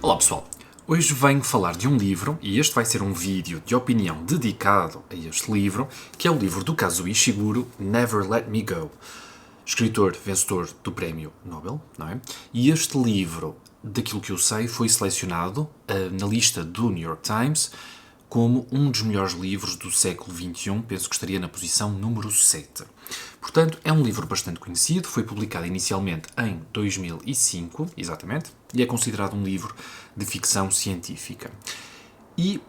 Olá pessoal, hoje venho falar de um livro, e este vai ser um vídeo de opinião dedicado a este livro, que é o livro do Kazuo Ishiguro, Never Let Me Go, escritor vencedor do Prémio Nobel, não é? E este livro, daquilo que eu sei, foi selecionado na lista do New York Times como um dos melhores livros do século XXI, penso que estaria na posição número 7. Portanto, é um livro bastante conhecido, foi publicado inicialmente em 2005, exatamente, e é considerado um livro de ficção científica. E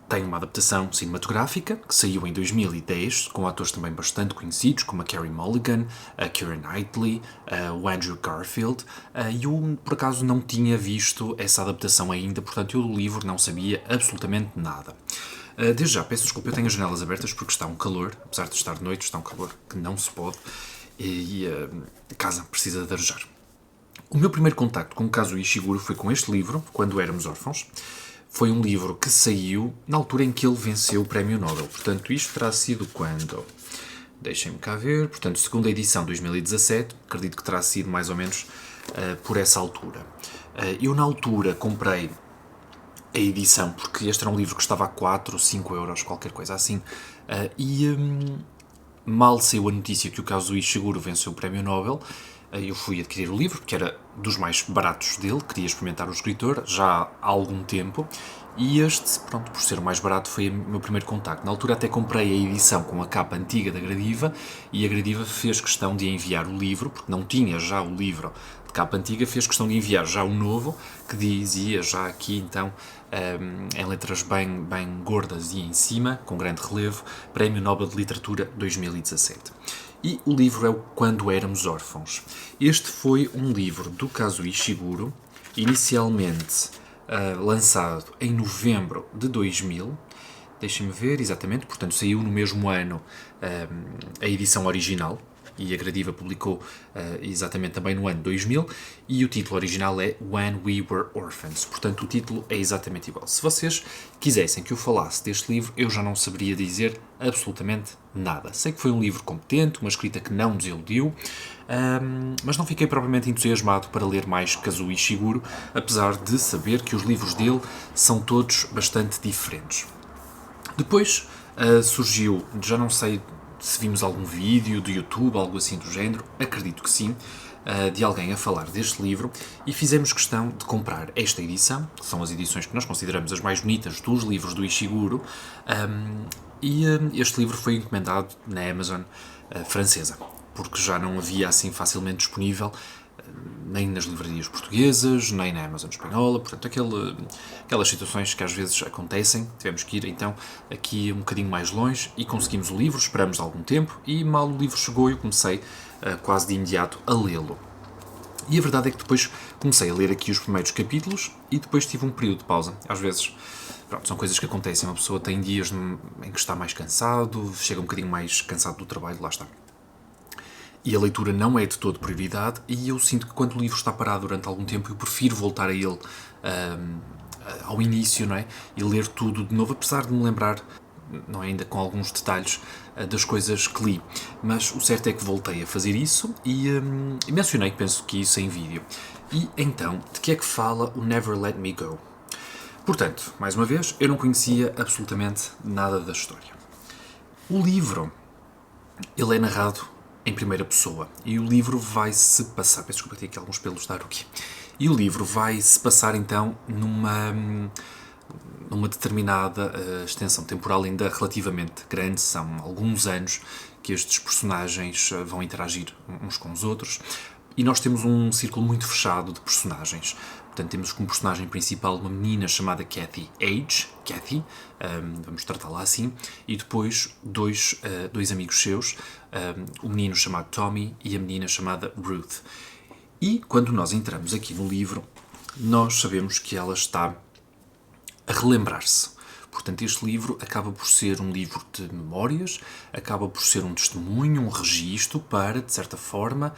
tem uma adaptação cinematográfica, que saiu em 2010, com atores também bastante conhecidos, como a Carey Mulligan, a Keira Knightley, o Andrew Garfield, e eu, por acaso, não tinha visto essa adaptação ainda, portanto, eu do livro não sabia absolutamente nada. Desde já, peço desculpa, eu tenho as janelas abertas porque está um calor, apesar de estar de noite, está um calor que não se pode, e a casa precisa de arejar. O meu primeiro contacto com o Kazuo Ishiguro foi com este livro, Quando Éramos Órfãos. Foi um livro que saiu na altura em que ele venceu o Prémio Nobel. Portanto, isto terá sido quando? Deixem-me cá ver. Portanto, segunda edição, 2017. Acredito que terá sido mais ou menos por essa altura. Eu, na altura, comprei a edição, porque este era um livro que estava a 4 ou 5 euros, qualquer coisa assim. Mal saiu a notícia que o Kazuo Ishiguro venceu o Prémio Nobel, eu fui adquirir o livro, que era dos mais baratos dele, queria experimentar o escritor já há algum tempo, e este, pronto, por ser o mais barato, foi o meu primeiro contacto. Na altura até comprei a edição com a capa antiga da Gradiva, e a Gradiva fez questão de enviar o livro, porque não tinha já o livro de capa antiga, fez questão de enviar já o novo, que dizia já aqui então, em letras bem gordas e em cima, com grande relevo, Prémio Nobel de Literatura 2017. E o livro é o Quando Éramos Órfãos. Este foi um livro do Kazuo Ishiguro, inicialmente lançado em novembro de 2000. Deixem-me ver, exatamente, portanto saiu no mesmo ano a edição original, e a Gradiva publicou exatamente também no ano 2000, e o título original é When We Were Orphans, portanto o título é exatamente igual. Se vocês quisessem que eu falasse deste livro, eu já não saberia dizer absolutamente nada. Sei que foi um livro competente, uma escrita que não desiludiu, mas não fiquei propriamente entusiasmado para ler mais Kazuo Ishiguro, apesar de saber que os livros dele são todos bastante diferentes. Depois surgiu, já não sei se vimos algum vídeo do YouTube, algo assim do género, acredito que sim, de alguém a falar deste livro, e fizemos questão de comprar esta edição, que são as edições que nós consideramos as mais bonitas dos livros do Ishiguro, e este livro foi encomendado na Amazon francesa, porque já não havia assim facilmente disponível nem nas livrarias portuguesas, nem na Amazon espanhola, portanto, aquelas situações que às vezes acontecem, tivemos que ir então aqui um bocadinho mais longe e conseguimos o livro, esperamos algum tempo e mal o livro chegou eu comecei quase de imediato a lê-lo. E a verdade é que depois comecei a ler aqui os primeiros capítulos e depois tive um período de pausa. Às vezes, pronto, são coisas que acontecem, uma pessoa tem dias em que está mais cansado, chega um bocadinho mais cansado do trabalho, lá está. E a leitura não é de todo prioridade, e eu sinto que quando o livro está parado durante algum tempo, eu prefiro voltar a ele ao início, não é? E ler tudo de novo, apesar de me lembrar, não é, ainda com alguns detalhes, das coisas que li. Mas o certo é que voltei a fazer isso e mencionei, penso que isso em vídeo. E então, de que é que fala o Never Let Me Go? Portanto, mais uma vez, eu não conhecia absolutamente nada da história. O livro, ele é narrado em primeira pessoa, e o livro vai-se passar, peço desculpa, tenho aqui alguns pelos da Haruki, e o livro vai-se passar então numa determinada extensão temporal ainda relativamente grande, são alguns anos que estes personagens vão interagir uns com os outros, e nós temos um círculo muito fechado de personagens. Portanto, temos como personagem principal uma menina chamada Cathy Cathy, vamos tratá-la assim, e depois dois amigos seus, o menino chamado Tommy e a menina chamada Ruth. E quando nós entramos aqui no livro, nós sabemos que ela está a relembrar-se. Portanto, este livro acaba por ser um livro de memórias, acaba por ser um testemunho, um registro para, de certa forma,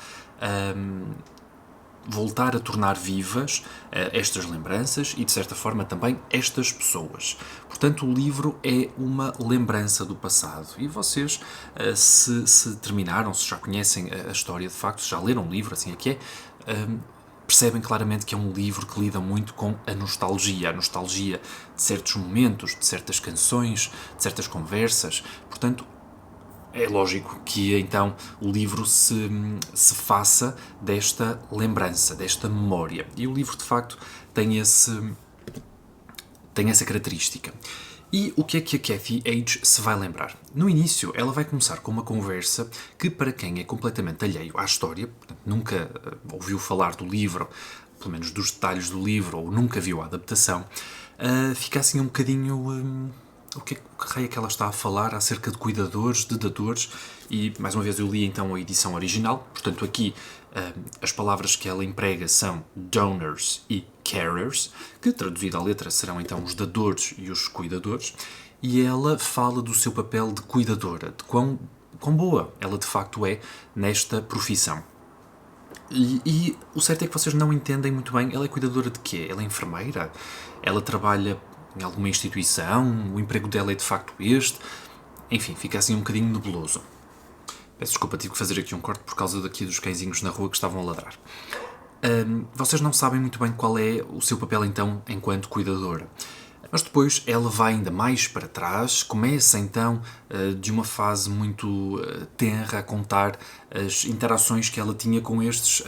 voltar a tornar vivas estas lembranças e, de certa forma, também estas pessoas. Portanto, o livro é uma lembrança do passado. E vocês, se terminaram, se já conhecem a história de facto, se já leram o livro, assim é que é, percebem claramente que é um livro que lida muito com a nostalgia de certos momentos, de certas canções, de certas conversas. Portanto, é lógico que então o livro se faça desta lembrança, desta memória. E o livro, de facto, tem essa característica. E o que é que a Kathy Age se vai lembrar? No início, ela vai começar com uma conversa que, para quem é completamente alheio à história, portanto, nunca ouviu falar do livro, pelo menos dos detalhes do livro, ou nunca viu a adaptação, fica assim um bocadinho... o que raio é que ela está a falar acerca de cuidadores, de dadores, e mais uma vez eu li então a edição original, portanto aqui as palavras que ela emprega são donors e carers, que traduzida à letra serão então os dadores e os cuidadores, e ela fala do seu papel de cuidadora, de quão boa ela de facto é nesta profissão. E o certo é que vocês não entendem muito bem, ela é cuidadora de quê? Ela é enfermeira? Ela trabalha em alguma instituição? O emprego dela é de facto este? Enfim, fica assim um bocadinho nebuloso. Peço desculpa, tive que fazer aqui um corte por causa daqui dos cãezinhos na rua que estavam a ladrar. Vocês não sabem muito bem qual é o seu papel então enquanto cuidadora. Mas depois ela vai ainda mais para trás, começa então de uma fase muito tenra a contar as interações que ela tinha com estas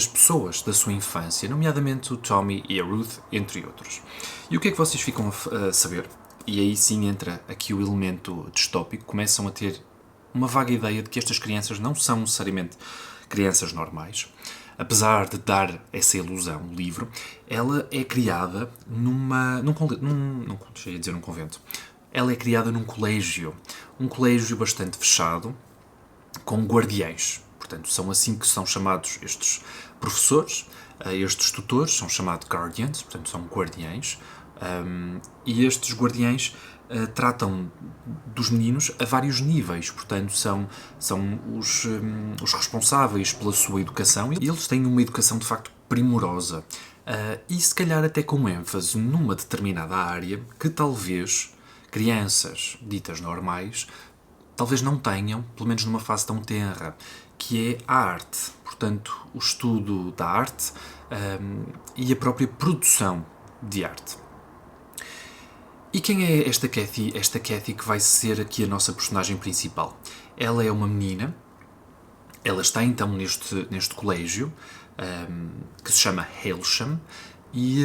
pessoas da sua infância, nomeadamente o Tommy e a Ruth, entre outros. E o que é que vocês ficam a saber? E aí sim entra aqui o elemento distópico, começam a ter uma vaga ideia de que estas crianças não são necessariamente crianças normais. Apesar de dar essa ilusão, o livro, ela é criada num convento. Ela é criada num colégio bastante fechado, com guardiães. Portanto, são assim que são chamados estes professores, estes tutores, são chamados guardians, portanto, são guardiães, e estes guardiães tratam dos meninos a vários níveis, portanto são os responsáveis pela sua educação e eles têm uma educação de facto primorosa e se calhar até com ênfase numa determinada área que talvez crianças ditas normais talvez não tenham, pelo menos numa fase tão tenra, que é a arte, portanto o estudo da arte e a própria produção de arte. E quem é esta Kathy? Esta Kathy que vai ser aqui a nossa personagem principal. Ela é uma menina, ela está então neste colégio, que se chama Hailsham, e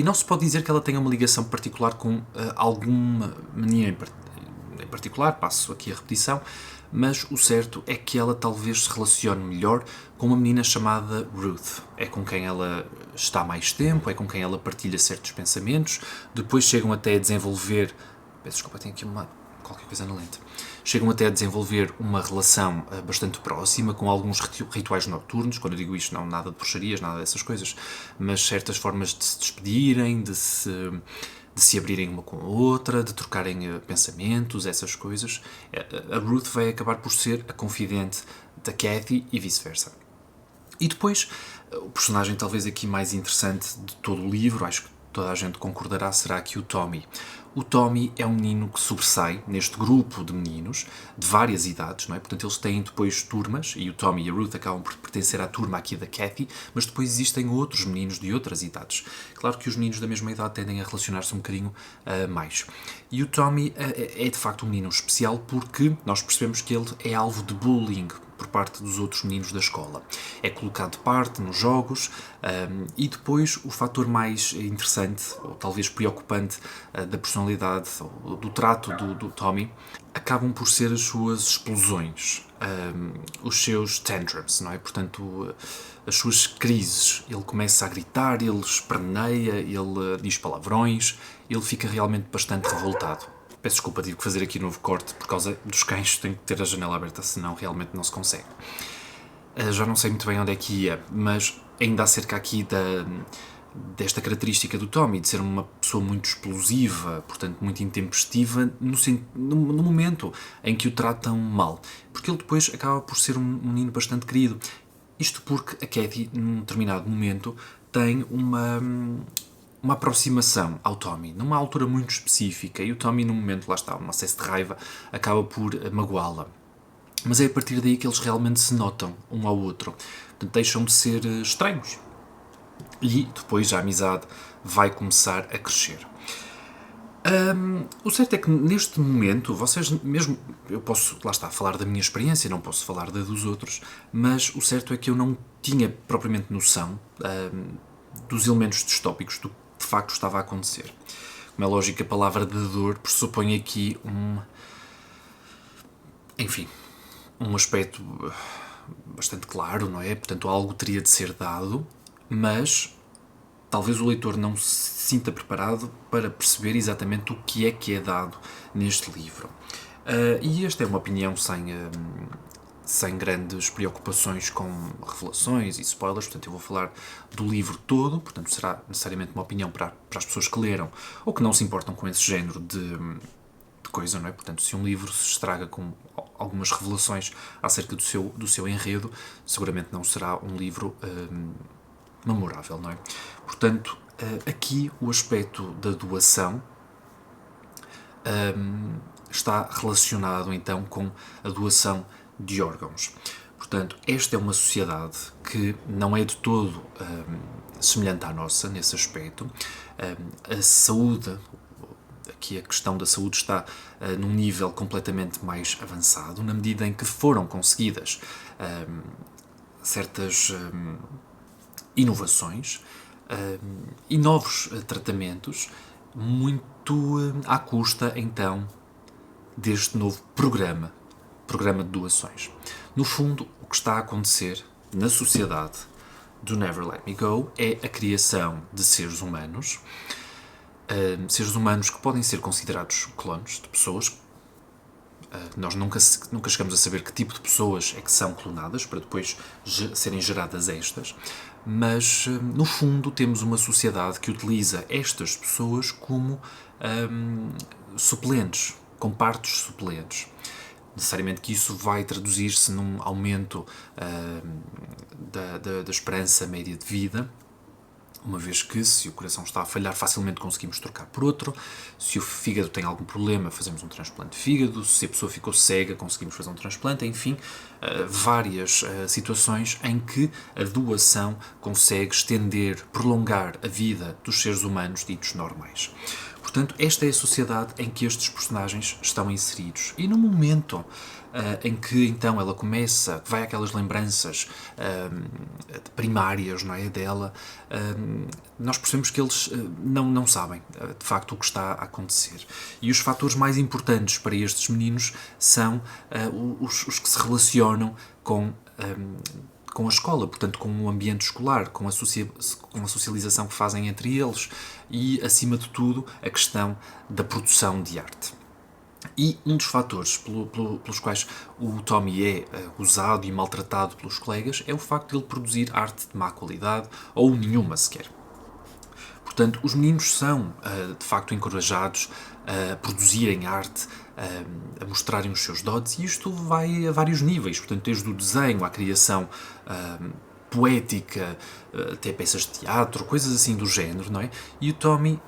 não se pode dizer que ela tenha uma ligação particular com alguma menina em particular, passo aqui a repetição, mas o certo é que ela talvez se relacione melhor com uma menina chamada Ruth. É com quem ela está há mais tempo, é com quem ela partilha certos pensamentos, depois chegam até a desenvolver... Peço desculpa, tenho aqui qualquer coisa na lente. Chegam até a desenvolver uma relação bastante próxima, com alguns rituais noturnos. Quando eu digo isto, não nada de bruxarias, nada dessas coisas, mas certas formas de se despedirem, de se abrirem uma com a outra, de trocarem pensamentos, essas coisas. A Ruth vai acabar por ser a confidente da Kathy e vice-versa. E depois, o personagem talvez aqui mais interessante de todo o livro, acho que toda a gente concordará, será aqui o Tommy. O Tommy é um menino que sobressai neste grupo de meninos de várias idades, não é? Portanto, eles têm depois turmas, e o Tommy e a Ruth acabam por pertencer à turma aqui da Kathy, mas depois existem outros meninos de outras idades. Claro que os meninos da mesma idade tendem a relacionar-se um bocadinho mais. E o Tommy é de facto um menino especial porque nós percebemos que ele é alvo de bullying por parte dos outros meninos da escola. É colocado de parte nos jogos e depois o fator mais interessante, ou talvez preocupante, da personalidade, do trato do Tommy, acabam por ser as suas explosões, os seus tantrums, não é? Portanto, as suas crises. Ele começa a gritar, ele esperneia, ele diz palavrões, ele fica realmente bastante revoltado. Peço desculpa, tive que fazer aqui um novo corte por causa dos cães, tenho que ter a janela aberta, senão realmente não se consegue. Já não sei muito bem onde é que ia, mas ainda acerca aqui desta característica do Tommy, de ser uma pessoa muito explosiva, portanto muito intempestiva, no momento em que o tratam mal. Porque ele depois acaba por ser um menino bastante querido. Isto porque a Kathy, num determinado momento, tem uma aproximação ao Tommy, numa altura muito específica, e o Tommy, num momento, lá está, uma acesso de raiva, acaba por magoá-la. mas é a partir daí que eles realmente se notam um ao outro. Portanto, deixam de ser estranhos. E depois a amizade vai começar a crescer. O certo é que neste momento, vocês mesmo, eu posso, lá está, falar da minha experiência, não posso falar da dos outros, mas o certo é que eu não tinha propriamente noção dos elementos distópicos, do que de facto estava a acontecer. Como é lógico, a palavra de dor pressupõe aqui enfim, um aspecto bastante claro, não é? Portanto, algo teria de ser dado, mas talvez o leitor não se sinta preparado para perceber exatamente o que é dado neste livro. E esta é uma opinião sem grandes preocupações com revelações e spoilers, portanto eu vou falar do livro todo, portanto será necessariamente uma opinião para as pessoas que leram ou que não se importam com esse género de coisa, não é? Portanto, se um livro se estraga com algumas revelações acerca do seu enredo, seguramente não será um livro memorável, não é? Portanto, aqui o aspecto da doação está relacionado então com a doação de órgãos. Portanto, esta é uma sociedade que não é de todo semelhante à nossa nesse aspecto. A saúde, aqui a questão da saúde está num nível completamente mais avançado, na medida em que foram conseguidas certas inovações e novos tratamentos, muito à custa, então, deste novo programa de doações. No fundo, o que está a acontecer na sociedade do Never Let Me Go é a criação de seres humanos que podem ser considerados clones de pessoas. Nós nunca chegamos a saber que tipo de pessoas é que são clonadas para depois serem geradas estas, mas no fundo temos uma sociedade que utiliza estas pessoas como suplentes, com partos suplentes. Necessariamente que isso vai traduzir-se num aumento da esperança média de vida, uma vez que, se o coração está a falhar, facilmente conseguimos trocar por outro. Se o fígado tem algum problema, fazemos um transplante de fígado. Se a pessoa ficou cega, conseguimos fazer um transplante. Enfim, várias situações em que a doação consegue estender, prolongar a vida dos seres humanos ditos normais. Portanto, esta é a sociedade em que estes personagens estão inseridos. E no momento em que então ela começa, vai àquelas lembranças primárias, não é, dela, nós percebemos que eles não sabem de facto o que está a acontecer. E os fatores mais importantes para estes meninos são os que se relacionam com a escola, portanto com o ambiente escolar, com a socialização que fazem entre eles e, acima de tudo, a questão da produção de arte. E um dos fatores pelos quais o Tommy é usado e maltratado pelos colegas é o facto de ele produzir arte de má qualidade ou nenhuma sequer. Portanto, os meninos são, de facto, encorajados a produzirem arte, a mostrarem os seus dotes, e isto vai a vários níveis, portanto, desde o desenho à criação poética, até peças de teatro, coisas assim do género, não é? E o Tommy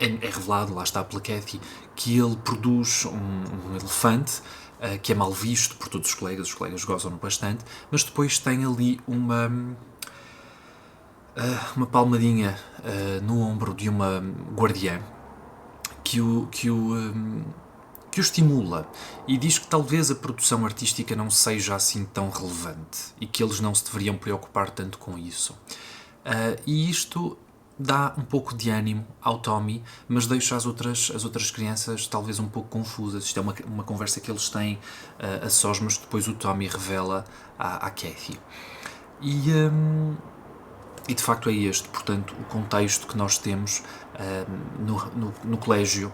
é revelado, lá está pela Kathy, que ele produz um elefante que é mal visto por todos os colegas gozam bastante, mas depois tem ali uma palmadinha no ombro de uma guardiã que o estimula e diz que talvez a produção artística não seja assim tão relevante e que eles não se deveriam preocupar tanto com isso. E isto dá um pouco de ânimo ao Tommy, mas deixa as outras crianças talvez um pouco confusas. Isto é uma conversa que eles têm a sós, mas depois o Tommy revela à Kathy. E de facto é este, portanto, o contexto que nós temos no colégio,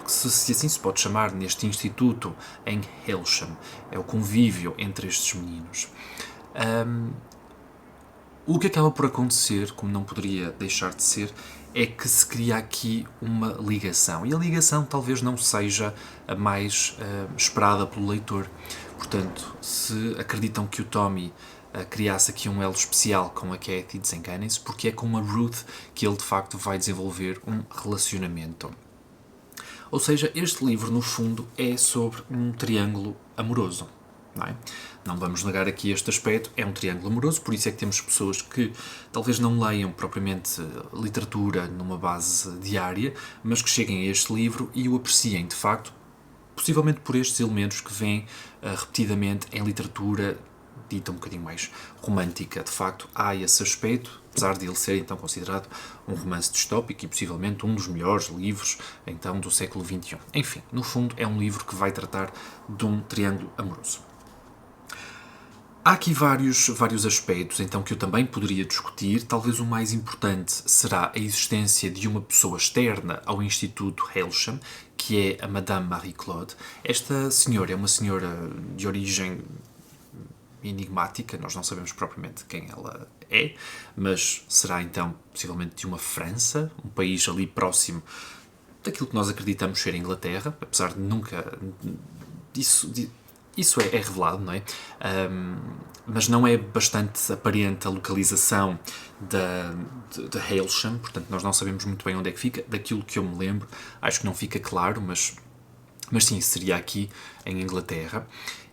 se assim se pode chamar, neste instituto em Hailsham. É o convívio entre estes meninos. O que acaba por acontecer, como não poderia deixar de ser, é que se cria aqui uma ligação. E a ligação talvez não seja a mais esperada pelo leitor. Portanto, se acreditam que o Tommy criasse aqui um elo especial com a Kathy, desenganem-se, porque é com a Ruth que ele de facto vai desenvolver um relacionamento. Ou seja, este livro, no fundo, é sobre um triângulo amoroso. não é? Não vamos negar aqui este aspecto, é um triângulo amoroso, por isso é que temos pessoas que talvez não leiam propriamente literatura numa base diária, mas que cheguem a este livro e o apreciem, de facto, possivelmente por estes elementos que vêm repetidamente em literatura dita um bocadinho mais romântica. De facto, há esse aspecto, apesar de ele ser então considerado um romance distópico e possivelmente um dos melhores livros então do século XXI. Enfim, no fundo é um livro que vai tratar de um triângulo amoroso. Há aqui vários aspectos então que eu também poderia discutir. Talvez o mais importante será a existência de uma pessoa externa ao Instituto Hailsham, que é a Madame Marie-Claude. Esta senhora é uma senhora de origem enigmática, nós não sabemos propriamente quem ela é, mas será então possivelmente de uma França, um país ali próximo daquilo que nós acreditamos ser a Inglaterra, apesar de nunca... Isso é revelado, não é? Mas não é bastante aparente a localização de Hailsham, portanto nós não sabemos muito bem onde é que fica. Daquilo que eu me lembro, acho que não fica claro, mas sim, seria aqui em Inglaterra.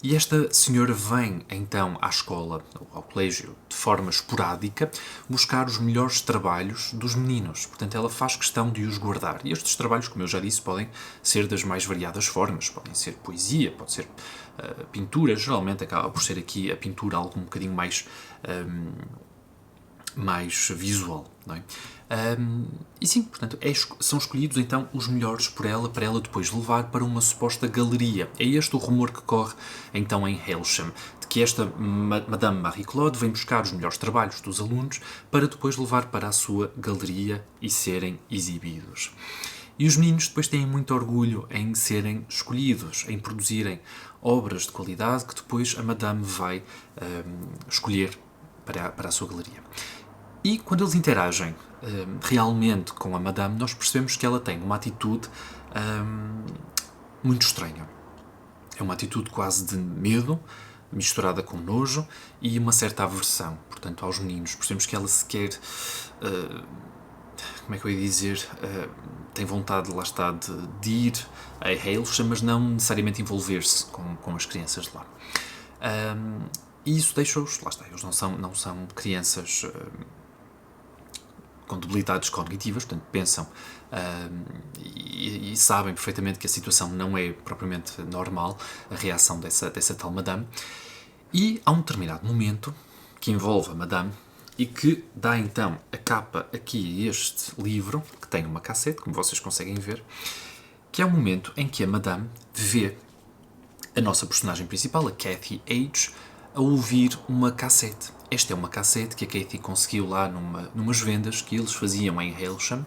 E esta senhora vem então à escola, ao colégio, de forma esporádica, buscar os melhores trabalhos dos meninos. Portanto, ela faz questão de os guardar. E estes trabalhos, como eu já disse, podem ser das mais variadas formas. Podem ser poesia, pode ser pintura. Geralmente acaba por ser aqui a pintura algo um bocadinho mais visual, não é? E sim, portanto, são escolhidos então os melhores por ela, para ela depois levar para uma suposta galeria. É este o rumor que corre então em Hailsham, de que esta Madame Marie-Claude vem buscar os melhores trabalhos dos alunos para depois levar para a sua galeria e serem exibidos. E os meninos depois têm muito orgulho em serem escolhidos, em produzirem obras de qualidade que depois a Madame vai escolher para a sua galeria. E quando eles interagem realmente com a Madame, nós percebemos que ela tem uma atitude muito estranha. É uma atitude quase de medo, misturada com nojo e uma certa aversão, portanto, aos meninos. Percebemos que ela se quer... como é que eu ia dizer? Tem vontade, lá está, de ir a Hailsham, mas não necessariamente envolver-se com as crianças de lá. E isso deixa-os, lá está, eles não são crianças com debilidades cognitivas, portanto pensam e sabem perfeitamente que a situação não é propriamente normal, a reação dessa tal Madame. E há um determinado momento que envolve a Madame e que dá então a capa aqui a este livro, que tem uma cassete, como vocês conseguem ver, que é o momento em que a Madame vê a nossa personagem principal, a Cathy H, a ouvir uma cassete. Esta é uma cassete que a Cathy conseguiu lá numas vendas que eles faziam em Hailsham,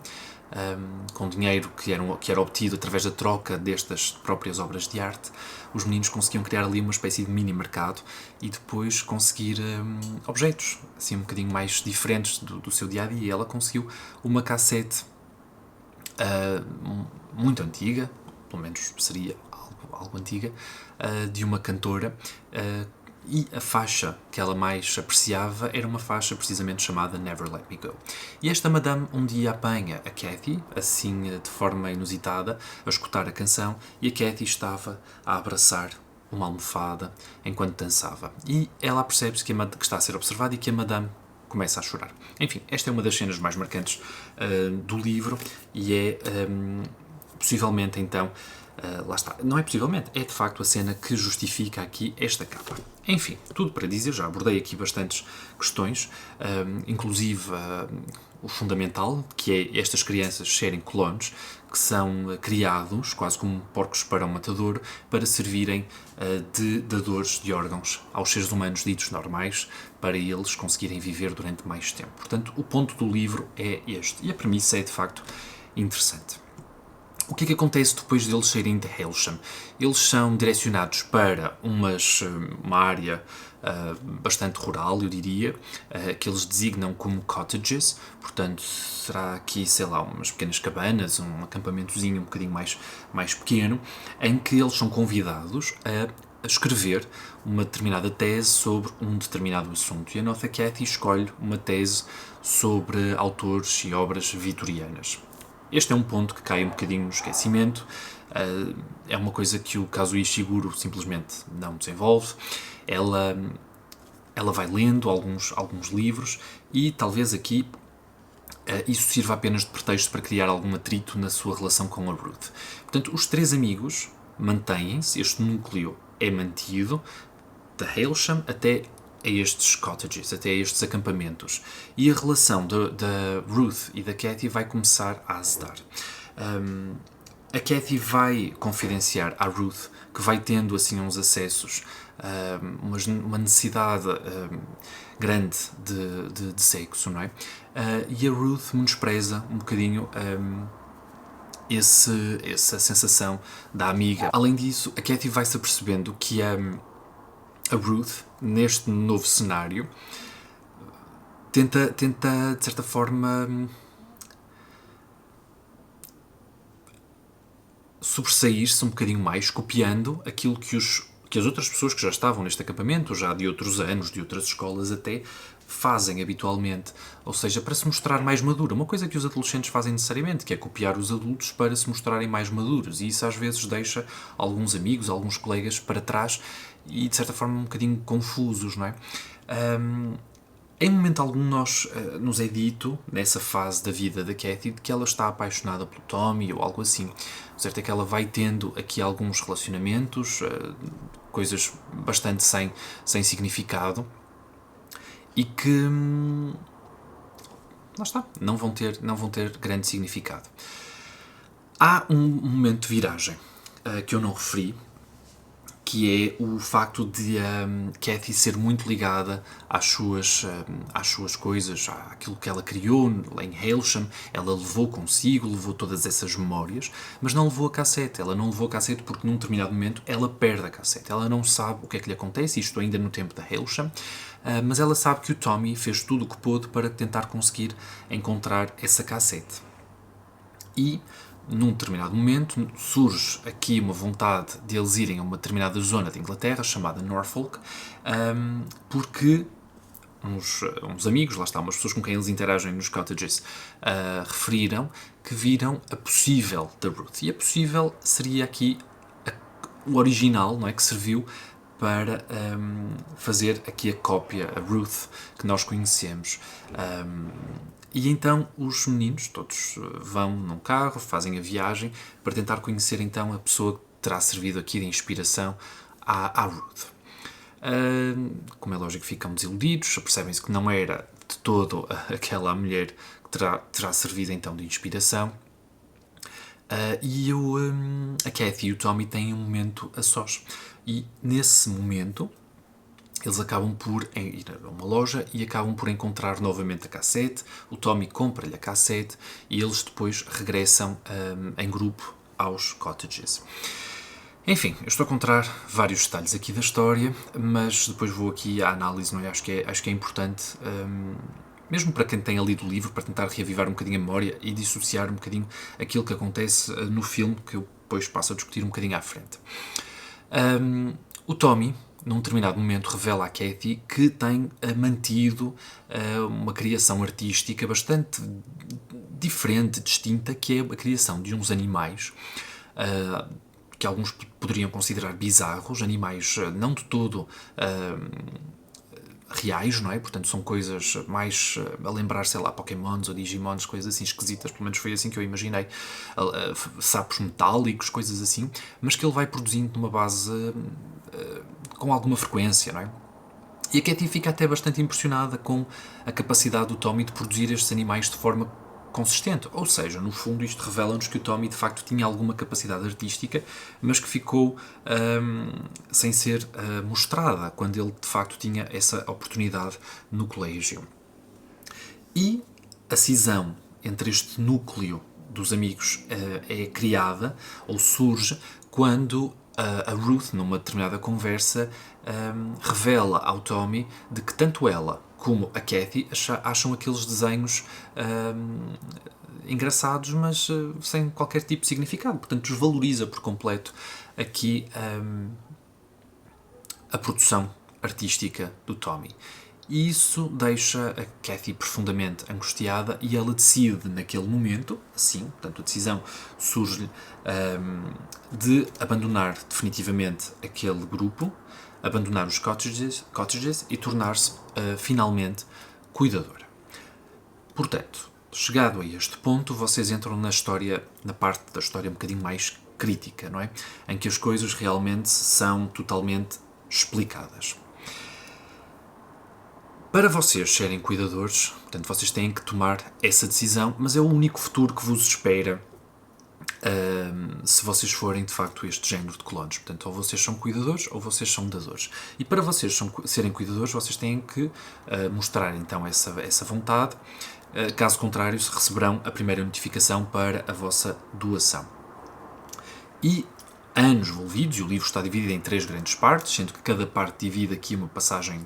com dinheiro que era obtido através da troca destas próprias obras de arte. Os meninos conseguiam criar ali uma espécie de mini mercado e depois conseguir objetos assim um bocadinho mais diferentes do seu dia-a-dia. E ela conseguiu uma cassete muito antiga, pelo menos seria algo antiga, de uma cantora, e a faixa que ela mais apreciava era uma faixa precisamente chamada Never Let Me Go. E esta Madame um dia apanha a Cathy, assim de forma inusitada, a escutar a canção, e a Cathy estava a abraçar uma almofada enquanto dançava. E ela percebe-se que está a ser observada e que a Madame começa a chorar. Enfim, esta é uma das cenas mais marcantes do livro e é possivelmente então... lá está. Não é possivelmente, é de facto a cena que justifica aqui esta capa. Enfim, tudo para dizer, já abordei aqui bastantes questões, inclusive o fundamental, que é estas crianças serem clones, que são criados, quase como porcos para um matador, para servirem de dadores de órgãos aos seres humanos ditos normais, para eles conseguirem viver durante mais tempo. Portanto, o ponto do livro é este, e a premissa é de facto interessante. O que é que acontece depois deles saírem de Hailsham? Eles são direcionados para uma área bastante rural, eu diria, que eles designam como cottages, portanto será aqui, sei lá, umas pequenas cabanas, um acampamentozinho um bocadinho mais pequeno, em que eles são convidados a escrever uma determinada tese sobre um determinado assunto. E a nossa Cathy escolhe uma tese sobre autores e obras vitorianas. Este é um ponto que cai um bocadinho no esquecimento, É uma coisa que o Kazuo Ishiguro simplesmente não desenvolve. Ela vai lendo alguns livros e talvez aqui isso sirva apenas de pretexto para criar algum atrito na sua relação com a Ruth. Portanto, os três amigos mantêm-se, este núcleo é mantido, da Hailsham até a estes cottages, até a estes acampamentos. E a relação da Ruth e da Katie vai começar a azedar. A Katie vai confidenciar à Ruth que vai tendo assim uns acessos, uma necessidade grande de sexo, não é? E a Ruth menospreza um bocadinho essa sensação da amiga. Além disso, a Katie vai-se apercebendo que a Ruth, neste novo cenário, tenta de certa forma sobressair-se um bocadinho mais, copiando aquilo que as outras pessoas que já estavam neste acampamento, já de outros anos, de outras escolas até, fazem habitualmente, ou seja, para se mostrar mais madura. Uma coisa que os adolescentes fazem necessariamente, que é copiar os adultos para se mostrarem mais maduros, e isso às vezes deixa alguns amigos, alguns colegas para trás e de certa forma um bocadinho confusos, não é? Em momento algum nos é dito, nessa fase da vida da Katie, que ela está apaixonada pelo Tommy ou algo assim. O certo é que ela vai tendo aqui alguns relacionamentos, coisas bastante sem significado, e que, lá está, não vão ter grande significado. Há um momento de viragem que eu não referi, que é o facto de Katie ser muito ligada às suas coisas, àquilo que ela criou em Hailsham. Ela levou todas essas memórias, mas não levou a cassete. Ela não levou a cassete porque num determinado momento ela perde a cassete. Ela não sabe o que é que lhe acontece, isto ainda no tempo da Hailsham, mas ela sabe que o Tommy fez tudo o que pôde para tentar conseguir encontrar essa cassete. E num determinado momento surge aqui uma vontade de eles irem a uma determinada zona de Inglaterra, chamada Norfolk, porque uns amigos, lá está, umas pessoas com quem eles interagem nos cottages, referiram que viram a possível da Ruth. E a possível seria aqui o original, não é, que serviu para fazer aqui a cópia, a Ruth, que nós conhecemos. E então os meninos todos vão num carro, fazem a viagem para tentar conhecer então a pessoa que terá servido aqui de inspiração à Ruth. Como é lógico, ficam desiludidos, percebem-se que não era de todo aquela mulher que terá servido então de inspiração. E a Katie e o Tommy têm um momento a sós. E nesse momento eles acabam por ir a uma loja e acabam por encontrar novamente a cassete. O Tommy compra-lhe a cassete e eles depois regressam em grupo aos cottages. Enfim, eu estou a contar vários detalhes aqui da história, mas depois vou aqui à análise, não é? Acho que é importante, mesmo para quem tenha lido o livro, para tentar reavivar um bocadinho a memória e dissociar um bocadinho aquilo que acontece no filme, que eu depois passo a discutir um bocadinho à frente. O Tommy, num determinado momento, revela à Katie que tem mantido uma criação artística bastante diferente, distinta, que é a criação de uns animais que alguns poderiam considerar bizarros, animais não de todo reais, não é? Portanto, são coisas mais a lembrar, sei lá, Pokémons ou Digimons, coisas assim esquisitas, pelo menos foi assim que eu imaginei, sapos metálicos, coisas assim, mas que ele vai produzindo numa base com alguma frequência, não é? E a Katie fica até bastante impressionada com a capacidade do Tommy de produzir estes animais de forma consistente. Ou seja, no fundo isto revela-nos que o Tommy de facto tinha alguma capacidade artística, mas que ficou sem ser mostrada quando ele de facto tinha essa oportunidade no colégio. E a cisão entre este núcleo dos amigos é criada ou surge quando a Ruth, numa determinada conversa, revela ao Tommy de que tanto ela como a Katie acham aqueles desenhos engraçados, mas sem qualquer tipo de significado. Portanto, desvaloriza por completo aqui a produção artística do Tommy. E isso deixa a Kathy profundamente angustiada e ela decide, naquele momento, assim, portanto a decisão surge-lhe de abandonar definitivamente aquele grupo, abandonar os cottages e tornar-se finalmente cuidadora. Portanto, chegado a este ponto, vocês entram na história, na parte da história um bocadinho mais crítica, não é? Em que as coisas realmente são totalmente explicadas. Para vocês serem cuidadores, portanto, vocês têm que tomar essa decisão, mas é o único futuro que vos espera se vocês forem, de facto, este género de clones. Portanto, ou vocês são cuidadores ou vocês são dadores. E para vocês serem cuidadores, vocês têm que mostrar, então, essa vontade. Caso contrário, receberão a primeira notificação para a vossa doação. E anos envolvidos, e o livro está dividido em 3 grandes partes, sendo que cada parte divide aqui uma passagem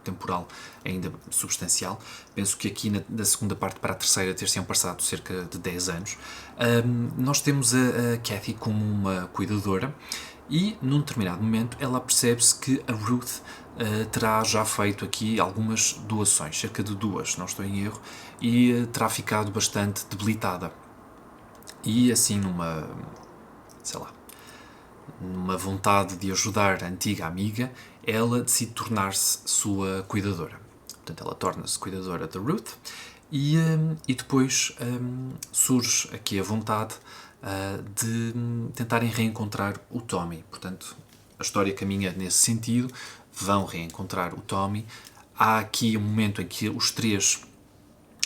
temporal ainda substancial. Penso que aqui da segunda parte para a terceira ter-se-ão passado cerca de 10 anos. Nós temos a Kathy como uma cuidadora e, num determinado momento, ela percebe-se que a Ruth terá já feito aqui algumas doações, cerca de 2, não estou em erro, e terá ficado bastante debilitada. E assim numa vontade de ajudar a antiga amiga, ela decide tornar-se sua cuidadora. Portanto, ela torna-se cuidadora da Ruth e depois surge aqui a vontade de tentarem reencontrar o Tommy. Portanto, a história caminha nesse sentido, vão reencontrar o Tommy. Há aqui um momento em que os 3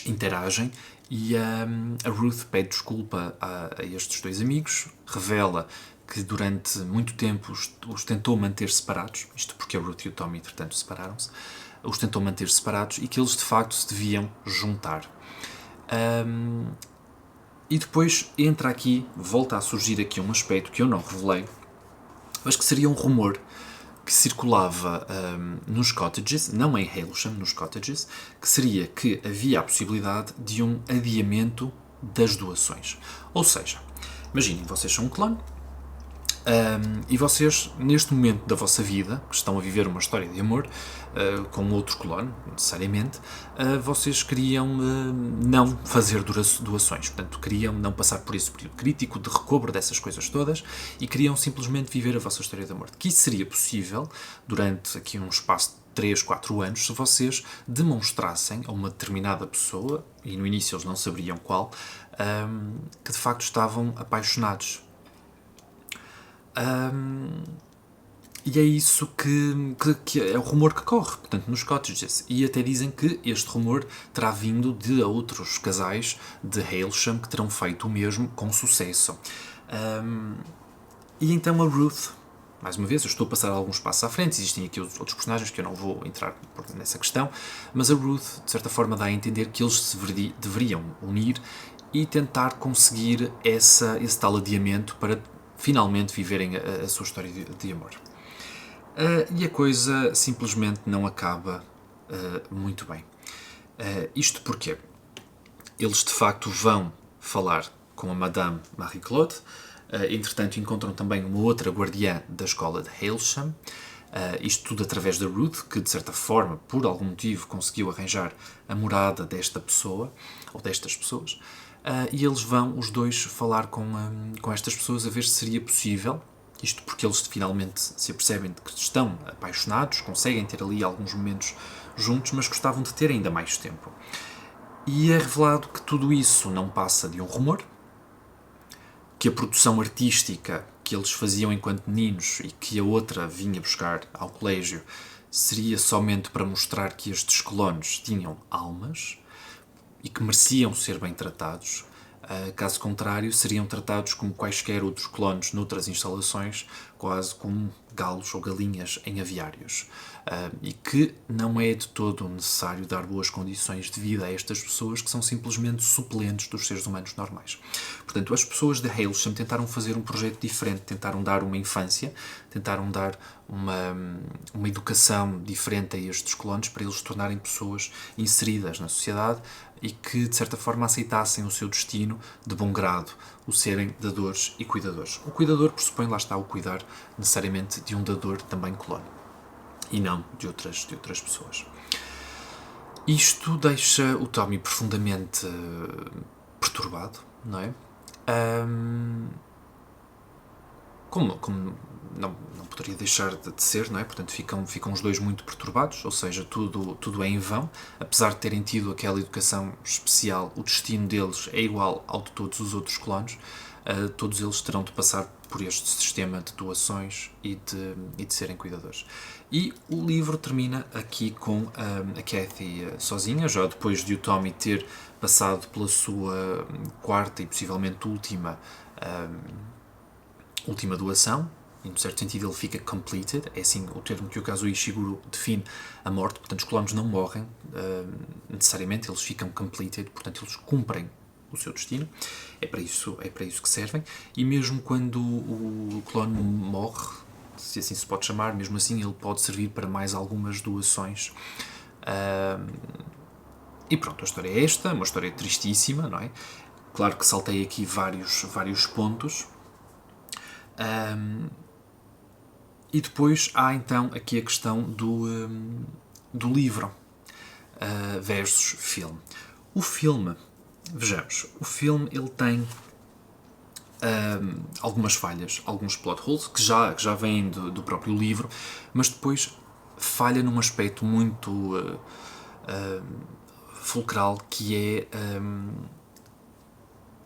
interagem e a Ruth pede desculpa a estes 2 amigos, revela que durante muito tempo os tentou manter separados, isto porque a Ruth e o Tommy, entretanto, separaram-se, os tentou manter separados e que eles, de facto, se deviam juntar. E depois entra aqui, volta a surgir aqui um aspecto que eu não revelei, mas que seria um rumor que circulava nos cottages, não em Hailsham, nos cottages, que seria que havia a possibilidade de um adiamento das doações. Ou seja, imaginem, vocês são um clone, e vocês, neste momento da vossa vida, que estão a viver uma história de amor com outro clone, necessariamente, vocês queriam não fazer doações, portanto, queriam não passar por esse período crítico de recobro dessas coisas todas e queriam simplesmente viver a vossa história de amor. Que isso seria possível durante aqui um espaço de 3, 4 anos se vocês demonstrassem a uma determinada pessoa, e no início eles não saberiam qual, que de facto estavam apaixonados. E é isso que é o rumor que corre, portanto, nos cottages. E até dizem que este rumor terá vindo de outros casais de Hailsham que terão feito o mesmo com sucesso. E então a Ruth, mais uma vez, eu estou a passar alguns passos à frente, existem aqui outros personagens que eu não vou entrar nessa questão, mas a Ruth, de certa forma, dá a entender que eles se deveriam unir e tentar conseguir esse tal adiamento para finalmente viverem a sua história de amor. E a coisa simplesmente não acaba muito bem. Isto porque eles de facto vão falar com a Madame Marie-Claude, entretanto encontram também uma outra guardiã da escola de Hailsham, isto tudo através da Ruth, que de certa forma, por algum motivo, conseguiu arranjar a morada desta pessoa, ou destas pessoas, e eles vão, os dois, falar com estas pessoas a ver se seria possível, isto porque eles finalmente se apercebem de que estão apaixonados, conseguem ter ali alguns momentos juntos, mas gostavam de ter ainda mais tempo. E é revelado que tudo isso não passa de um rumor, que a produção artística que eles faziam enquanto meninos e que a outra vinha buscar ao colégio seria somente para mostrar que estes clones tinham almas e que mereciam ser bem tratados. Caso contrário, seriam tratados como quaisquer outros clones noutras instalações, quase como galos ou galinhas em aviários. E que não é de todo necessário dar boas condições de vida a estas pessoas que são simplesmente suplentes dos seres humanos normais. Portanto, as pessoas de Hailsham tentaram fazer um projeto diferente, tentaram dar uma infância, tentaram dar uma educação diferente a estes clones para eles se tornarem pessoas inseridas na sociedade e que, de certa forma, aceitassem o seu destino de bom grado, o serem dadores e cuidadores. O cuidador pressupõe, lá está, o cuidar necessariamente de um dador também clone, e não de outras pessoas. Isto deixa o Tommy profundamente perturbado, não é? Ahm, como não poderia deixar de ser, não é? Portanto, ficam os dois muito perturbados, ou seja, tudo é em vão. Apesar de terem tido aquela educação especial, o destino deles é igual ao de todos os outros clones. Todos eles terão de passar por este sistema de doações e de serem cuidadores. E o livro termina aqui com a Kathy sozinha, já depois de o Tommy ter passado pela sua quarta e possivelmente última doação. Em certo sentido ele fica completed, é assim o termo que o Kazuo Ishiguro define a morte. Portanto, os clones não morrem necessariamente, eles ficam completed, portanto eles cumprem o seu destino. É para isso que servem. E mesmo quando o clone morre, se assim se pode chamar, mesmo assim ele pode servir para mais algumas doações. E pronto, a história é esta, uma história tristíssima, não é? Claro que saltei aqui vários pontos. E depois há então aqui a questão do livro versus filme. O filme, vejamos, o filme ele tem algumas falhas, alguns plot holes que já vêm do próprio livro, mas depois falha num aspecto muito fulcral, que é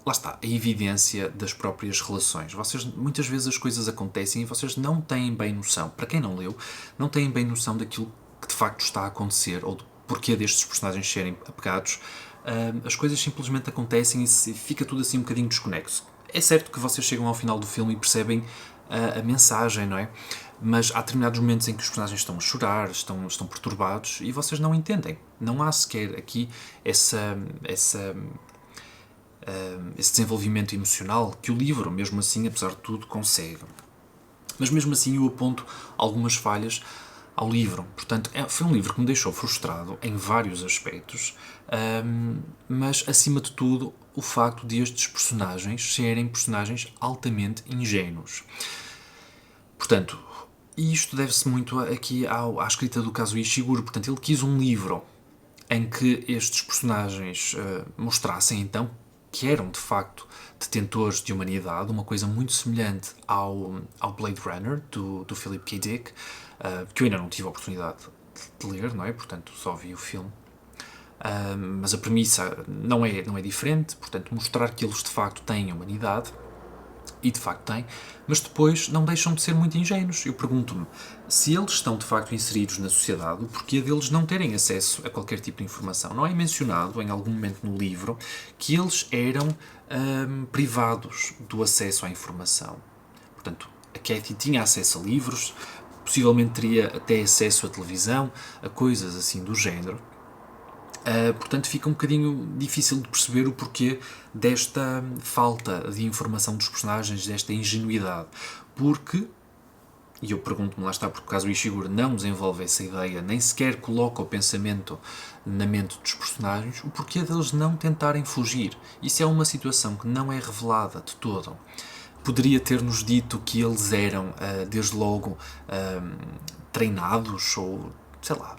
lá está, a evidência das próprias relações. Muitas vezes as coisas acontecem e vocês não têm bem noção, para quem não leu, não têm bem noção daquilo que de facto está a acontecer ou do porquê destes personagens serem apegados. As coisas simplesmente acontecem e fica tudo assim um bocadinho desconexo. É certo que vocês chegam ao final do filme e percebem a mensagem, não é? Mas há determinados momentos em que os personagens estão a chorar, estão perturbados e vocês não entendem. Não há sequer aqui esse desenvolvimento emocional que o livro, mesmo assim, apesar de tudo, consegue. Mas mesmo assim eu aponto algumas falhas ao livro. Portanto, foi um livro que me deixou frustrado em vários aspectos, mas acima de tudo o facto de estes personagens serem personagens altamente ingênuos. Portanto, isto deve-se muito aqui à escrita do Kazuo Ishiguro. Portanto, ele quis um livro em que estes personagens mostrassem então que eram de facto detentores de humanidade, uma coisa muito semelhante ao Blade Runner do Philip K. Dick, que eu ainda não tive a oportunidade de ler, não é? Portanto, só vi o filme. Mas a premissa não é diferente, portanto, mostrar que eles de facto têm humanidade, e de facto têm, mas depois não deixam de ser muito ingênuos. Eu pergunto-me, se eles estão de facto inseridos na sociedade, o porquê deles não terem acesso a qualquer tipo de informação? Não é mencionado em algum momento no livro que eles eram privados do acesso à informação. Portanto, a Kathy tinha acesso a livros, possivelmente teria até acesso à televisão, a coisas assim do género. Portanto, fica um bocadinho difícil de perceber o porquê desta falta de informação dos personagens, desta ingenuidade. Porque, e eu pergunto-me, lá está, porque o Kazuo Ishiguro não desenvolve essa ideia, nem sequer coloca o pensamento na mente dos personagens, o porquê deles não tentarem fugir. Isso é uma situação que não é revelada de todo. Poderia ter-nos dito que eles eram, desde logo, treinados, ou, sei lá,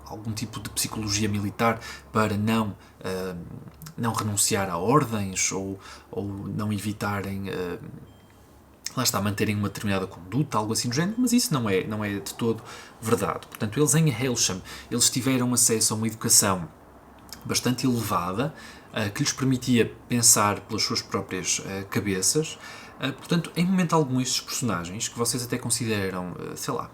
algum tipo de psicologia militar para não renunciar a ordens ou não evitarem, lá está, manterem uma determinada conduta, algo assim do género, mas isso não é de todo verdade. Portanto, eles em Hailsham, eles tiveram acesso a uma educação bastante elevada, que lhes permitia pensar pelas suas próprias cabeças. Portanto, em momento algum, estes personagens, que vocês até consideram, sei lá,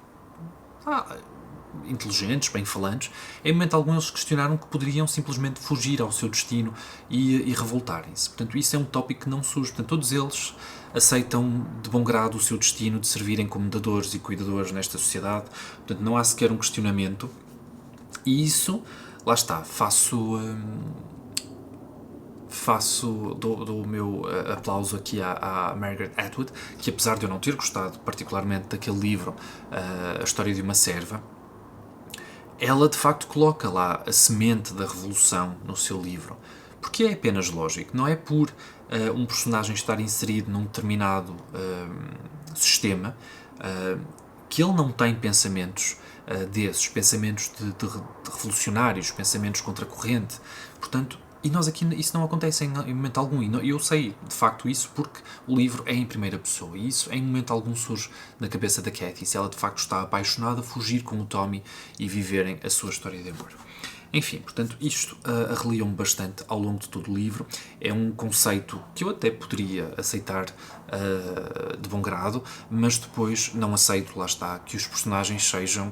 inteligentes, bem-falantes, em momento algum eles questionaram que poderiam simplesmente fugir ao seu destino e revoltarem-se. Portanto, isso é um tópico que não surge. Portanto, todos eles aceitam de bom grado o seu destino de servirem como dadores e cuidadores nesta sociedade. Portanto, não há sequer um questionamento. E isso, lá está, dou o meu aplauso aqui à Margaret Atwood, que apesar de eu não ter gostado particularmente daquele livro, A História de uma Serva, ela de facto coloca lá a semente da revolução no seu livro. Porque é apenas lógico, não é por um personagem estar inserido num determinado sistema que ele não tem pensamentos desses, pensamentos de revolucionários, pensamentos contra a corrente. Portanto, e nós aqui, isso não acontece em momento algum, e eu sei de facto isso porque o livro é em primeira pessoa, e isso em momento algum surge na cabeça da Kathy, se ela de facto está apaixonada, fugir com o Tommy e viverem a sua história de amor. Enfim, portanto, isto arreliou-me bastante ao longo de todo o livro. É um conceito que eu até poderia aceitar de bom grado, mas depois não aceito, lá está, que os personagens sejam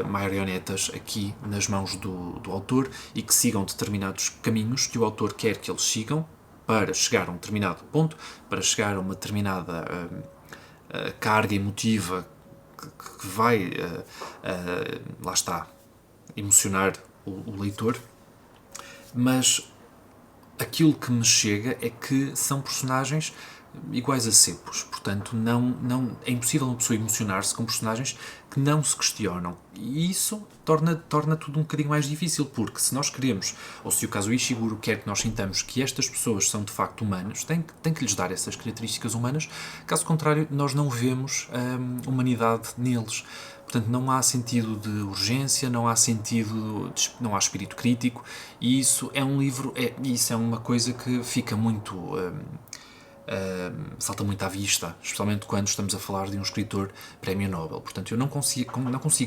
marionetas aqui nas mãos do autor e que sigam determinados caminhos que o autor quer que eles sigam para chegar a um determinado ponto, para chegar a uma determinada carga emotiva que vai, lá está, emocionar o leitor, mas aquilo que me chega é que são personagens iguais a cepos, portanto é impossível uma pessoa emocionar-se com personagens que não se questionam, e isso torna tudo um bocadinho mais difícil, porque se nós queremos, ou se o Kazuo Ishiguro quer que nós sintamos que estas pessoas são de facto humanas, tem que lhes dar essas características humanas, caso contrário nós não vemos humanidade neles. Portanto, não há sentido de urgência, não há não há espírito crítico, e isso é um livro, isso é uma coisa que fica muito, salta muito à vista, especialmente quando estamos a falar de um escritor prémio Nobel. Portanto, eu não consigo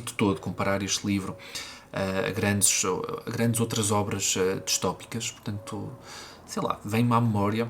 de todo comparar este livro a grandes outras obras distópicas. Portanto, sei lá, vem-me à memória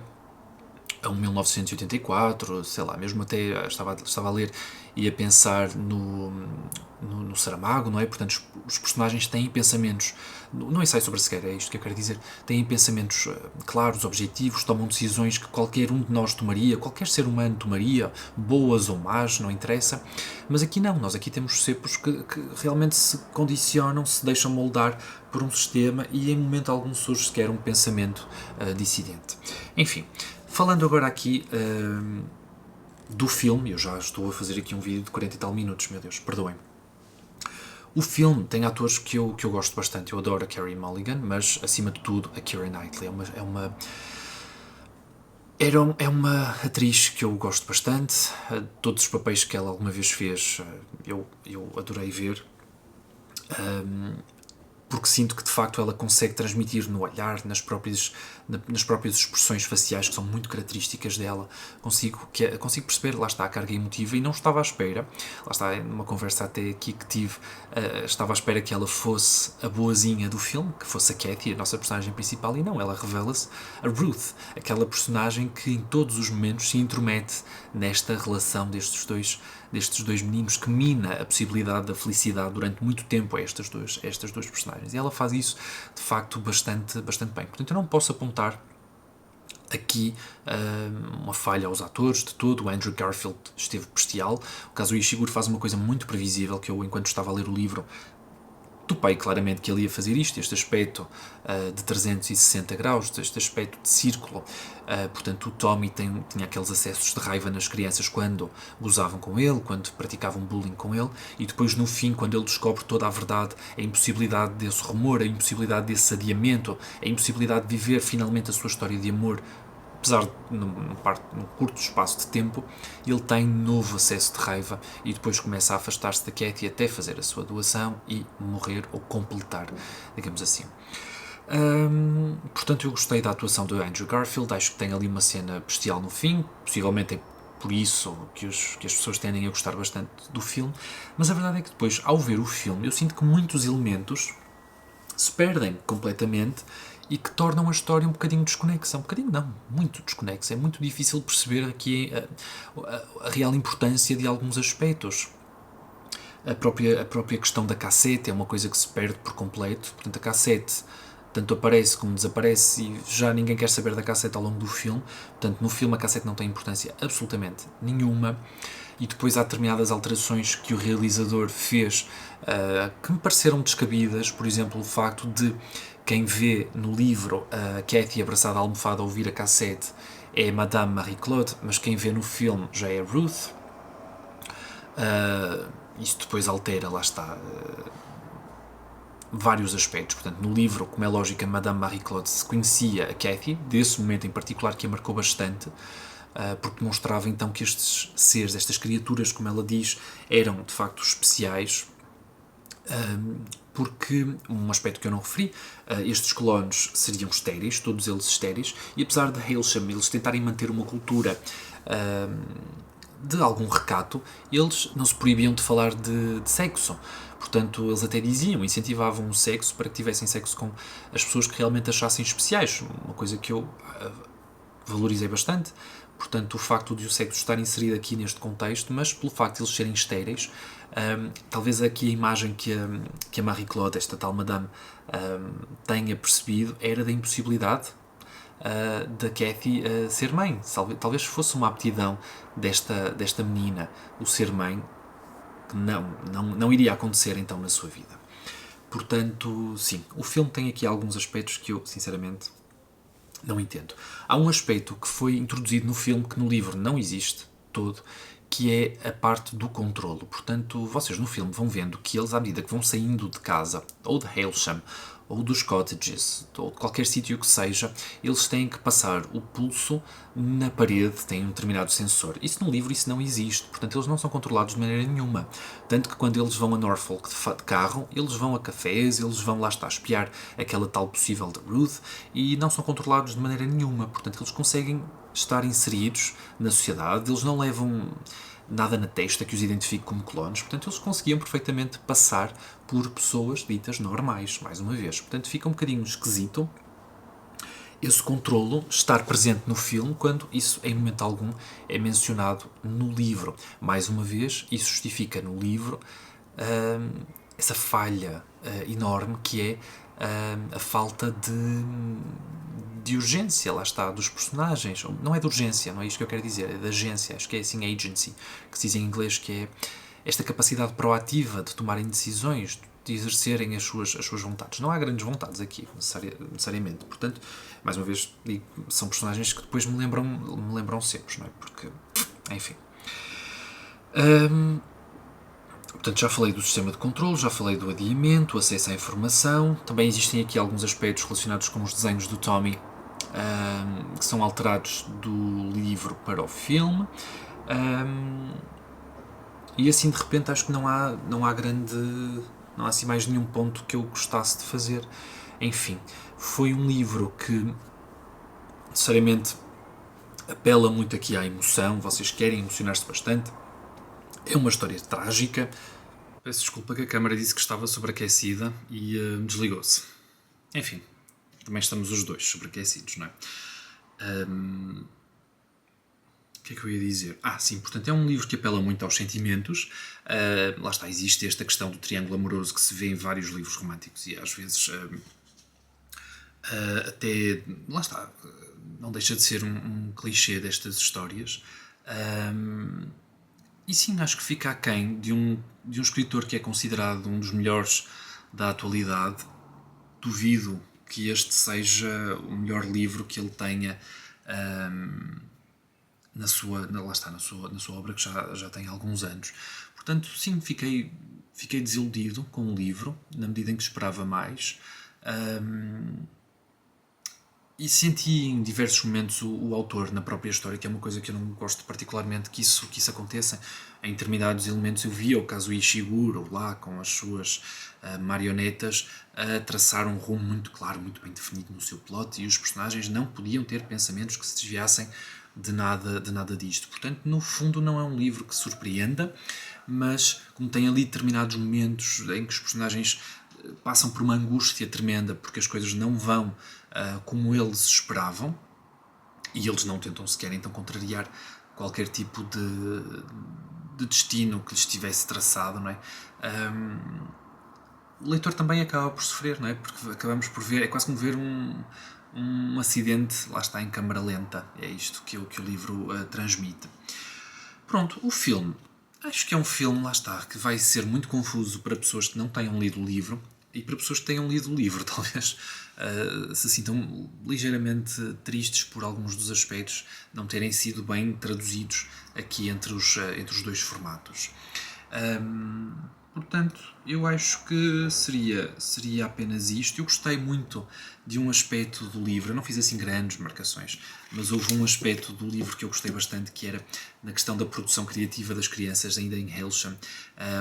a um 1984, sei lá, mesmo até estava a ler e a pensar no Saramago, não é? Portanto, os personagens têm pensamentos, no ensaio sobre a cegueira, é isto que eu quero dizer, têm pensamentos claros, objetivos, tomam decisões que qualquer um de nós tomaria, qualquer ser humano tomaria, boas ou más, não interessa, mas aqui não, nós aqui temos cepos que realmente se condicionam, se deixam moldar por um sistema e em momento algum surge sequer um pensamento dissidente. Enfim, falando agora aqui do filme, eu já estou a fazer aqui um vídeo de 40 e tal minutos, meu Deus, perdoem. O filme tem atores que eu gosto bastante, eu adoro a Carey Mulligan, mas acima de tudo a Keira Knightley é uma atriz que eu gosto bastante, todos os papéis que ela alguma vez fez eu adorei ver, porque sinto que de facto ela consegue transmitir no olhar, nas próprias expressões faciais que são muito características dela, consigo perceber, lá está, a carga emotiva, e não estava à espera, lá está, numa conversa até aqui que tive, estava à espera que ela fosse a boazinha do filme, que fosse a Kathy, a nossa personagem principal, e não, ela revela-se a Ruth, aquela personagem que em todos os momentos se intromete nesta relação destes dois meninos, que mina a possibilidade da felicidade durante muito tempo a estas duas personagens. E ela faz isso, de facto, bastante bem. Portanto, eu não posso apontar aqui uma falha aos atores de todo. O Andrew Garfield esteve bestial. O Kazuo Ishiguro faz uma coisa muito previsível, que eu, enquanto estava a ler o livro, topei claramente que ele ia fazer isto, este aspecto de 360 graus, este aspecto de círculo. Portanto, o Tommy tinha aqueles acessos de raiva nas crianças quando gozavam com ele, quando praticavam bullying com ele, e depois no fim, quando ele descobre toda a verdade, a impossibilidade desse rumor, a impossibilidade desse adiamento, a impossibilidade de viver finalmente a sua história de amor, apesar de num curto espaço de tempo, ele tem novo acesso de raiva e depois começa a afastar-se da Kathy até fazer a sua doação e morrer ou completar, digamos assim. Portanto, eu gostei da atuação do Andrew Garfield, acho que tem ali uma cena bestial no fim, possivelmente é por isso que as pessoas tendem a gostar bastante do filme, mas a verdade é que depois, ao ver o filme, eu sinto que muitos elementos se perdem completamente e que tornam a história um bocadinho desconexa. Um bocadinho não, muito desconexa. É muito difícil perceber aqui a real importância de alguns aspectos. A própria questão da cassete é uma coisa que se perde por completo. Portanto, a cassete tanto aparece como desaparece e já ninguém quer saber da cassete ao longo do filme. Portanto, no filme a cassete não tem importância absolutamente nenhuma. E depois há determinadas alterações que o realizador fez que me pareceram descabidas. Por exemplo, o facto de quem vê no livro a Kathy abraçada à almofada a ouvir a cassete é Madame Marie-Claude, mas quem vê no filme já é Ruth. Isso depois altera, lá está, vários aspectos. Portanto, no livro, como é lógico, a Madame Marie-Claude se conhecia a Kathy, desse momento em particular que a marcou bastante, porque mostrava então que estes seres, estas criaturas, como ela diz, eram de facto especiais. porque, um aspecto que eu não referi, estes colonos seriam estéreis, todos eles estéreis, e apesar de Hailsham eles tentarem manter uma cultura de algum recato, eles não se proibiam de falar de sexo. Portanto, eles até diziam, incentivavam o sexo para que tivessem sexo com as pessoas que realmente achassem especiais, uma coisa que eu valorizei bastante. Portanto, o facto de o sexo estar inserido aqui neste contexto, mas pelo facto de eles serem estéreis, talvez aqui a imagem que a Marie-Claude, esta tal madame, tenha percebido era da impossibilidade da Cathy ser mãe. Talvez fosse uma aptidão desta menina o ser mãe, que não iria acontecer então na sua vida. Portanto, sim, o filme tem aqui alguns aspectos que eu, sinceramente, não entendo. Há um aspecto que foi introduzido no filme que no livro não existe todo, que é a parte do controlo. Portanto, vocês no filme vão vendo que eles, à medida que vão saindo de casa, ou de Hailsham, ou dos cottages, ou de qualquer sítio que seja, eles têm que passar o pulso na parede, têm um determinado sensor. Isso no livro isso não existe, portanto eles não são controlados de maneira nenhuma. Tanto que quando eles vão a Norfolk de carro, eles vão a cafés, eles vão lá estar a espiar aquela tal possível de Ruth e não são controlados de maneira nenhuma. Portanto eles conseguem estar inseridos na sociedade, eles não levam nada na testa que os identifique como clones, portanto eles conseguiam perfeitamente passar por pessoas ditas normais, mais uma vez. Portanto fica um bocadinho esquisito esse controlo estar presente no filme quando isso em momento algum é mencionado no livro. Mais uma vez, isso justifica no livro essa falha enorme que é a falta de urgência, lá está, dos personagens. Não é de urgência, não é isto que eu quero dizer, é de agência, acho que é assim agency, que se diz em inglês, que é esta capacidade proativa de tomarem decisões, de exercerem as suas vontades. Não há grandes vontades aqui, necessariamente. Portanto, mais uma vez, digo, são personagens que depois me lembram sempre, não é? Porque, enfim. Portanto, já falei do sistema de controle, já falei do adiamento, acesso à informação. Também existem aqui alguns aspectos relacionados com os desenhos do Tommy que são alterados do livro para o filme. E assim, de repente, acho que não há assim mais nenhum ponto que eu gostasse de fazer. Enfim, foi um livro que, necessariamente, apela muito aqui à emoção. Vocês querem emocionar-se bastante. É uma história trágica. Peço desculpa que a câmara disse que estava sobreaquecida e desligou-se. Enfim, também estamos os dois sobreaquecidos, não é? O que é que eu ia dizer? Sim, portanto é um livro que apela muito aos sentimentos. Lá está, existe esta questão do triângulo amoroso que se vê em vários livros românticos e às vezes até, lá está, não deixa de ser um clichê destas histórias. E sim, acho que fica aquém de um escritor que é considerado um dos melhores da atualidade. Duvido que este seja o melhor livro que ele tenha na sua obra, que já tem alguns anos. Portanto, sim, fiquei desiludido com o livro, na medida em que esperava mais. E senti em diversos momentos o autor na própria história, que é uma coisa que eu não gosto particularmente que isso aconteça. Em determinados elementos eu via o Kazuo Ishiguro lá com as suas marionetas a traçar um rumo muito claro, muito bem definido no seu plot, e os personagens não podiam ter pensamentos que se desviassem de nada disto. Portanto, no fundo não é um livro que surpreenda, mas como tem ali determinados momentos em que os personagens passam por uma angústia tremenda porque as coisas não vão como eles esperavam, e eles não tentam sequer então contrariar qualquer tipo de destino que lhes tivesse traçado, não é? O leitor também acaba por sofrer, não é? Porque acabamos por ver, é quase como ver um acidente, lá está, em câmara lenta. É isto que o livro transmite. Pronto, o filme. Acho que é um filme, lá está, que vai ser muito confuso para pessoas que não tenham lido o livro e para pessoas que tenham lido o livro, talvez se sintam ligeiramente tristes por alguns dos aspectos não terem sido bem traduzidos aqui entre os dois formatos. Portanto, eu acho que seria apenas isto. Eu gostei muito de um aspecto do livro, eu não fiz assim grandes marcações, mas houve um aspecto do livro que eu gostei bastante, que era na questão da produção criativa das crianças, ainda em Hailsham.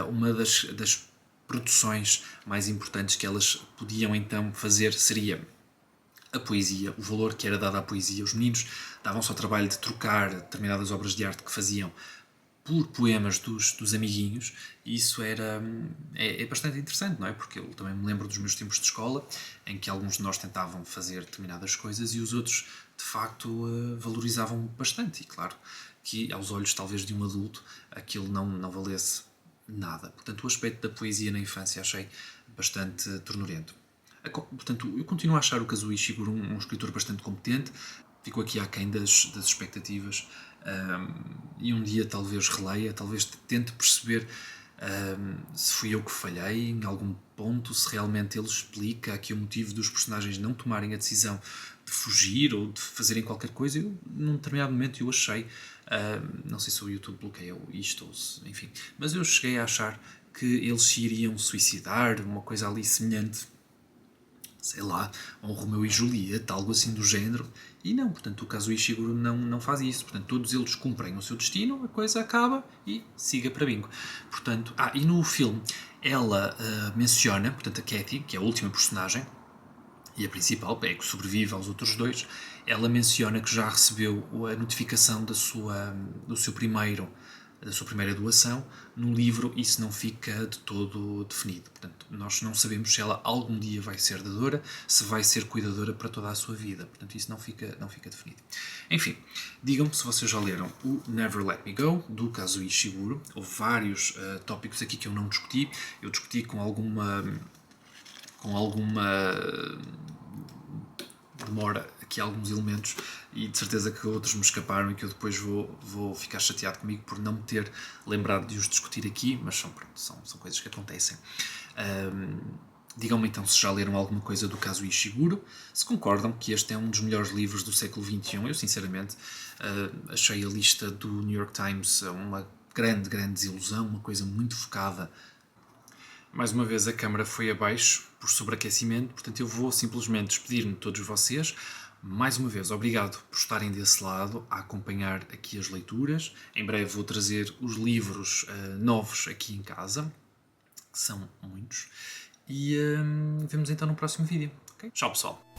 Uma das produções mais importantes que elas podiam então fazer seria a poesia, o valor que era dado à poesia. Os meninos davam-se ao trabalho de trocar determinadas obras de arte que faziam por poemas dos amiguinhos, e isso é bastante interessante, não é? Porque eu também me lembro dos meus tempos de escola, em que alguns de nós tentavam fazer determinadas coisas e os outros, de facto, valorizavam bastante. E claro que, aos olhos talvez de um adulto, aquilo não valesse nada. Portanto, o aspecto da poesia na infância achei bastante tornurento. Portanto, eu continuo a achar o Kazuo Ishiguro um escritor bastante competente, ficou aqui aquém das expectativas, e um dia talvez releia, talvez tente perceber se fui eu que falhei em algum ponto, se realmente ele explica aqui o motivo dos personagens não tomarem a decisão de fugir ou de fazerem qualquer coisa. Eu, num determinado momento, eu achei, não sei se o YouTube bloqueia isto ou se, enfim, mas eu cheguei a achar que eles se iriam suicidar, uma coisa ali semelhante, sei lá, a um Romeu e Julieta, algo assim do género. E não, portanto, o Kazuo Ishiguro não faz isso. Portanto, todos eles cumprem o seu destino, a coisa acaba e siga para bingo. Portanto, e no filme ela menciona, portanto, a Kathy, que é a última personagem, e a principal, é que sobrevive aos outros dois, ela menciona que já recebeu a notificação da sua primeira doação. No livro isso não fica de todo definido. Portanto, nós não sabemos se ela algum dia vai ser dadora, se vai ser cuidadora para toda a sua vida. Portanto, isso não fica definido. Enfim, digam-me se vocês já leram o Never Let Me Go, do Kazuo Ishiguro. Houve vários tópicos aqui que eu não discuti. Eu discuti com alguma demora aqui alguns elementos e de certeza que outros me escaparam e que eu depois vou ficar chateado comigo por não me ter lembrado de os discutir aqui, mas são coisas que acontecem. Digam-me então se já leram alguma coisa do Kazuo Ishiguro, se concordam que este é um dos melhores livros do século XXI. Eu sinceramente achei a lista do New York Times uma grande desilusão, uma coisa muito focada. Mais uma vez a câmara foi abaixo por sobreaquecimento, portanto eu vou simplesmente despedir-me de todos vocês. Mais uma vez, obrigado por estarem desse lado a acompanhar aqui as leituras. Em breve vou trazer os livros novos aqui em casa, que são muitos, e vemos então no próximo vídeo. Okay? Tchau, pessoal!